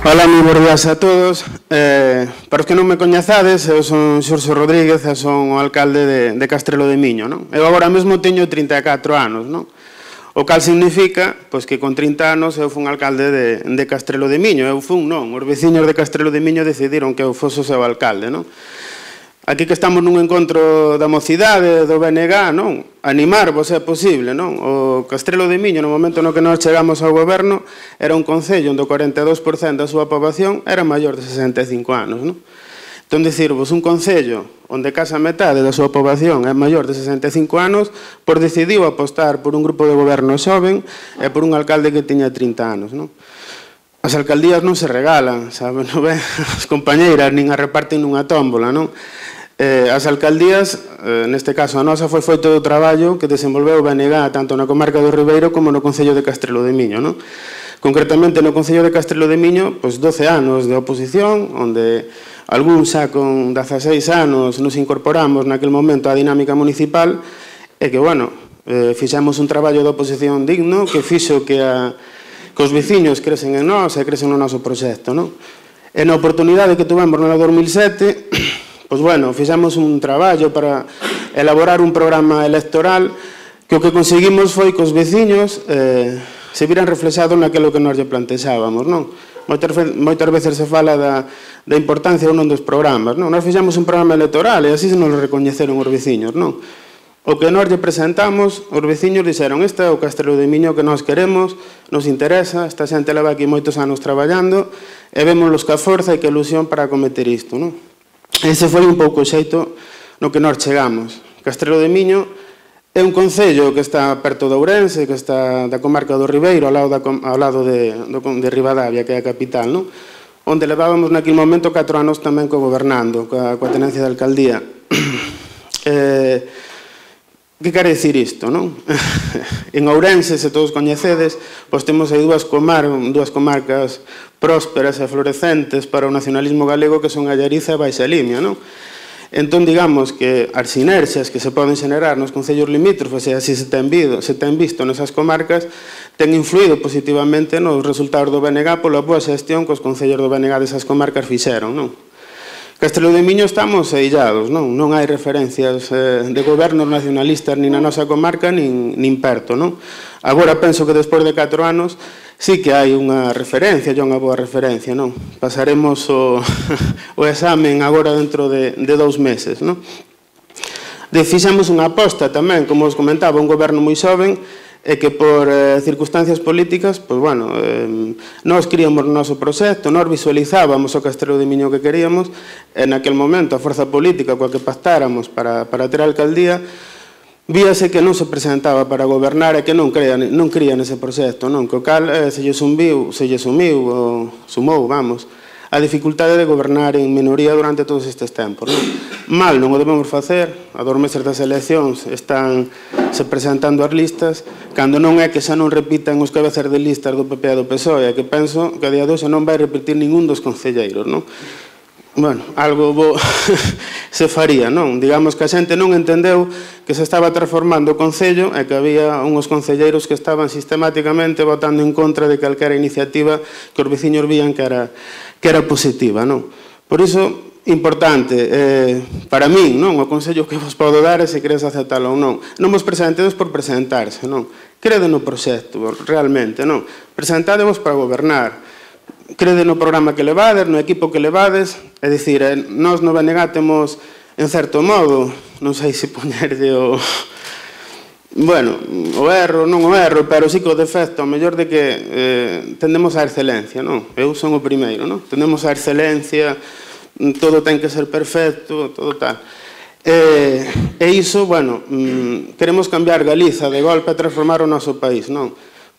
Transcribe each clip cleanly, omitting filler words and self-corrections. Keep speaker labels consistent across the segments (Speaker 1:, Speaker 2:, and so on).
Speaker 1: Ola, moi bons días a todos. Para os que non me coñezades, eu son Xurxo Rodríguez e son o alcalde de Castrelo de Miño, non? Eu agora mesmo teño 34 anos, non? O cal significa, pois, que con 30 anos eu fui alcalde de Castrelo de Miño. Eu fui, non, os veciños de Castrelo de Miño decidiron que eu fosse o seu alcalde, non? Aquí que estamos nun encontro da mocidade, do BNG, non? Animarvos é posible, non? O Castrelo de Miño, no momento no que nós chegamos ao goberno, era un concello onde o 42% da súa poboación era maior de 65 anos, non? Entón, dicirvos, un concello onde case a metade da súa poboación é maior de 65 anos, por decidiu apostar por un grupo de goberno xoven e por un alcalde que tiña 30 anos, non? As alcaldías non se regalan, sabe? Non ven? As compañeiras nin as reparten nunha tómbola, non? As alcaldías, neste caso a nosa, foi feito do traballo que desenvolveu o BNG tanto na comarca do Ribeiro como no concello de Castrelo de Miño, non? Concretamente no concello de Castrelo de Miño, pois 12 anos de oposición, onde algún xa con 16 anos nos incorporamos naquel momento á dinámica municipal e que, bueno, fixemos un traballo de oposición digno que fixo que os veciños cresen en nós e cresen no noso proxecto, non? E na oportunidade que tuvemos no 2007, pois, bueno, fixemos un traballo para elaborar un programa electoral que o que conseguimos foi que os veciños se viran reflexados naquilo que nós lle plantexábamos, non? Moitas veces se fala da importancia ou non dos programas, non? Nós fixemos un programa electoral e así se nos recoñeceron os veciños, non? O que nós lle presentamos, os veciños dixeron: este é o Castrelo de Miño que nós queremos, nos interesa, esta xente leva aquí moitos anos traballando e vémolos ca forza e que ilusión para acometer isto, non? Ese foi un pouco o xeito no que nós chegamos. Castrelo de Miño é un concello que está perto de Ourense, que está da comarca do Ribeiro, ao lado de Ribadavia, que é a capital, non? Onde levábamos naquele momento 4 anos tamén gobernando, coa tenencia de alcaldía. Que quere dicir isto, non? En Ourense, se todos coñecedes, pois temos aí dúas comarcas prósperas e florecentes para o nacionalismo galego, que son a Allariza e Baixa Limia, non? Entón, digamos que as sinerxias que se poden xenerar nos concellos limítrofes, e así se ten visto nesas comarcas, ten influído positivamente nos resultados do BNG pola boa xestión que os concellos do BNG desas comarcas fixeron, non? Castrelo de Miño estamos illados, non? Non hai referencias de gobernos nacionalistas nin na nosa comarca nin perto, non? Agora penso que despois de 4 anos sí que hai unha referencia, e unha boa referencia, non? Pasaremos o examen agora dentro de 2 meses, non? Fixemos unha aposta tamén, como os comentaba, un goberno moi xoven e que por circunstancias políticas, pois, bueno, nós queríamos o noso proxecto, nós visualizábamos o Castrelo de Miño que queríamos, e naquel momento a forza política coa que pactáramos para ter a alcaldía, víase que non se presentaba para gobernar e que non cría nese proxecto, non? Que o cal se lle sumou, vamos, a dificultade de gobernar en minoría durante todos estes tempos, non? Mal non o debemos facer, a 2 meses das eleccións están se presentando as listas, cando non é que xa non repitan os cabezas de listas do PP e do PSOE, e que penso que a día de hoxe non vai repetir ningún dos concelleiros, non? Bueno, algo se faría, non? Digamos que a xente non entendeu que se estaba transformando o concello e que había unhos concelleiros que estaban sistemáticamente votando en contra de calquera iniciativa que os veciños vían que era positiva, non? Por iso, importante, para min, non? O consello que vos podo dar é se queres aceptalo ou non. Non vos presentedes por presentarse, non? Crede no proxecto, realmente, non? Presentadevos para gobernar. Crede no programa que levades, no equipo que levades, é dicir, nós no BNG temos, en certo modo, non sei se poñerlle o... Bueno, o erro, non o erro, pero sí que o defecto, ao mellor de que tendemos á excelencia, non? Eu son o primeiro, non? Tendemos á excelencia, todo ten que ser perfecto, todo tal. E iso, bueno, queremos cambiar Galiza de golpe a transformar o noso país, non?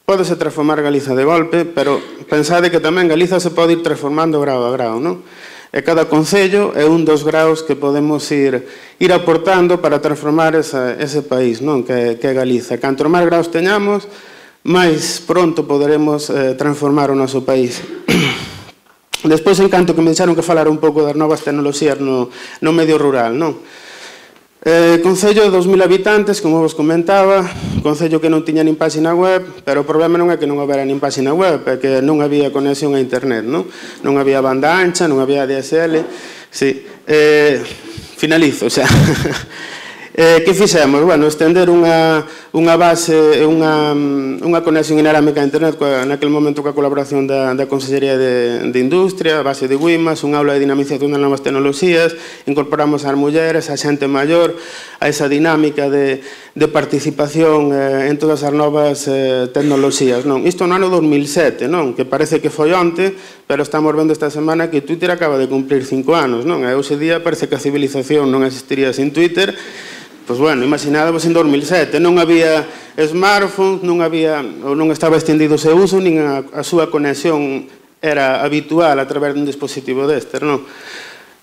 Speaker 1: Pódese transformar Galiza de golpe, pero pensade que tamén Galiza se pode ir transformando grao a grao, non? E cada concello é un dos graus que podemos ir aportando para transformar ese país, non? Que é Galiza. Canto máis graus teñamos, máis pronto poderemos transformar o noso país. Despois, en canto que me dixeron que falara un pouco das novas tecnoloxías no medio rural, non? Concello de 2000 habitantes, como vos comentaba, concello que non tiña nin página web, pero o problema non é que non houbera nin página web, é que non había conexión a internet, non había banda ancha, non había DSL. Sí. Finalizo, xa. Que fixemos? Bueno, estender unha base, unha conexión inalámbrica a internet naquele momento coa colaboración da Consellería de Industria, a base de WIMAS, unha aula de dinamización das novas tecnoloxías, incorporamos as mulleres, a xente maior, a esa dinámica de participación en todas as novas tecnoloxías. Isto no ano 2007, que parece que foi onte, pero estamos vendo esta semana que Twitter acaba de cumplir 5 anos. E hoxe día parece que a civilización non existiría sin Twitter. Pois, bueno, imaginadevos en 2007, non había smartphones, non estaba extendido o seu uso, nin a súa conexión era habitual a través dun dispositivo destes,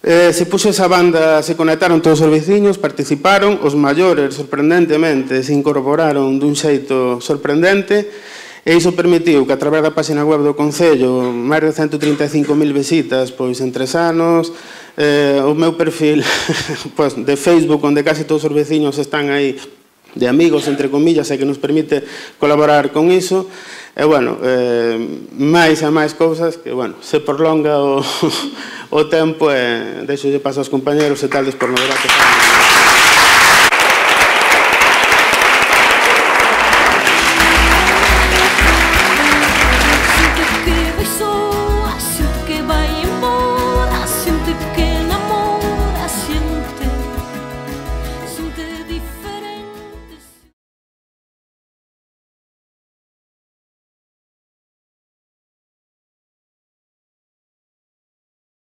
Speaker 1: Se puxo esa banda, se conectaron todos os veciños, participaron, os maiores, sorprendentemente, se incorporaron dun xeito sorprendente, e iso permitiu que a través da página web do Concello, máis de 135.000 visitas en 3 anos, o meu perfil de Facebook, onde casi todos os veciños están aí de amigos, entre comillas, e que nos permite colaborar con iso. E, bueno, máis e máis cousas que, bueno, se prolonga o tempo e deixo paso aos compañeros e tal, por no debate.